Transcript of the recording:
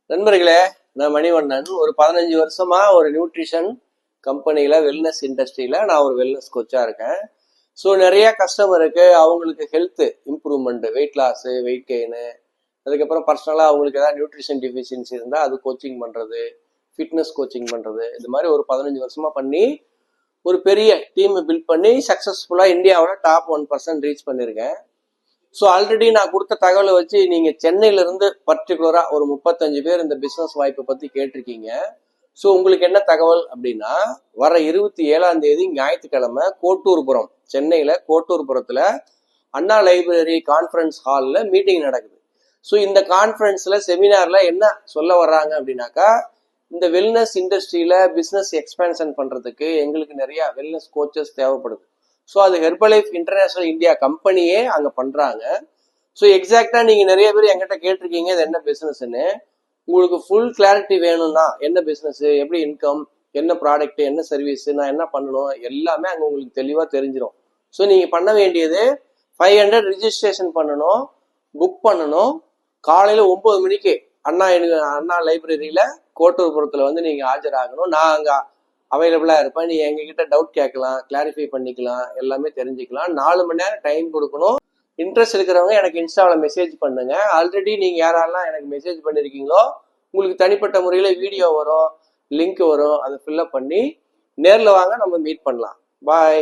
நண்பர்களே, நான் மணிவண்ணன். ஒரு 15 வருஷமா ஒரு நியூட்ரிஷன் கம்பெனியில வெல்னஸ் இண்டஸ்ட்ரியில நான் ஒரு வெல்னஸ் கோச்சா இருக்கேன். ஸோ நிறைய கஸ்டமருக்கு அவங்களுக்கு health improvement, weight loss, weight gain, அதுக்கப்புறம் பர்சனலாக அவங்களுக்கு ஏதாவது நியூட்ரிஷன் டிஃபிஷியன்சி இருந்தால் அது கோச்சிங் பண்ணுறது, ஃபிட்னஸ் கோச்சிங் பண்ணுறது, இது மாதிரி ஒரு 15 வருஷமா பண்ணி ஒரு பெரிய டீம் பில்ட் பண்ணி சக்ஸஸ்ஃபுல்லாக இந்தியாவோட டாப் 1% ரீச் பண்ணியிருக்கேன். ஸோ ஆல்ரெடி நான் கொடுத்த தகவலை வச்சு நீங்க சென்னையில இருந்து பர்டிகுலரா ஒரு 35 பேர் இந்த பிசினஸ் வாய்ப்பை பத்தி கேட்டிருக்கீங்க. ஸோ உங்களுக்கு என்ன தகவல் அப்படின்னா, வர 27ஆம் தேதி ஞாயிற்றுக்கிழமை கோட்டூர்புரம், சென்னையில கோட்டூர்புரத்துல அண்ணா லைப்ரரி கான்ஃபரன்ஸ் ஹாலில் மீட்டிங் நடக்குது. ஸோ இந்த கான்ஃபரன்ஸ்ல செமினார்ல என்ன சொல்ல வர்றாங்க அப்படின்னாக்கா, இந்த வெல்னஸ் இண்டஸ்ட்ரியில பிசினஸ் எக்ஸ்பேன்ஷன் பண்றதுக்கு எங்களுக்கு நிறைய வெல்னஸ் கோச்சஸ் தேவைப்படுது. ஸோ அது ஹெர்பலைஃப் இன்டர்நேஷனல் இந்தியா கம்பெனியே அங்கே பண்ணுறாங்க. ஸோ எக்ஸாக்டா நீங்க நிறைய பேர் என்கிட்ட கேட்டிருக்கீங்க இது என்ன பிசினஸ்ன்னு. உங்களுக்கு ஃபுல் கிளாரிட்டி வேணும்னா, என்ன பிசினஸ், எப்படி இன்கம், என்ன ப்ராடக்ட், என்ன சர்வீஸ், நான் என்ன பண்ணணும், எல்லாமே அங்கே உங்களுக்கு தெளிவாக தெரிஞ்சிடும். ஸோ நீங்கள் பண்ண வேண்டியது 500 ரிஜிஸ்ட்ரேஷன் பண்ணணும், புக் பண்ணணும். காலையில் 9 மணிக்கு அண்ணா லைப்ரரியில் கோட்டூர்புரத்தில் வந்து நீங்கள் ஆஜராகணும். நான் அங்கே அவைலபிளாக இருப்பேன். நீங்கள் எங்ககிட்ட டவுட் கேட்கலாம், கிளாரிஃபை பண்ணிக்கலாம், எல்லாமே தெரிஞ்சுக்கலாம். 4 மணி நேரம் டைம் கொடுக்கணும். இன்ட்ரெஸ்ட் இருக்கிறவங்க எனக்கு இன்ஸ்டாவில் மெசேஜ் பண்ணுங்க. ஆல்ரெடி நீங்கள் யாரெல்லாம் எனக்கு மெசேஜ் பண்ணியிருக்கீங்களோ உங்களுக்கு தனிப்பட்ட முறையில் வீடியோ வரும், லிங்க் வரும், அதை ஃபில்அப் பண்ணி நேரில் வாங்க, நம்ம மீட் பண்ணலாம். பாய்.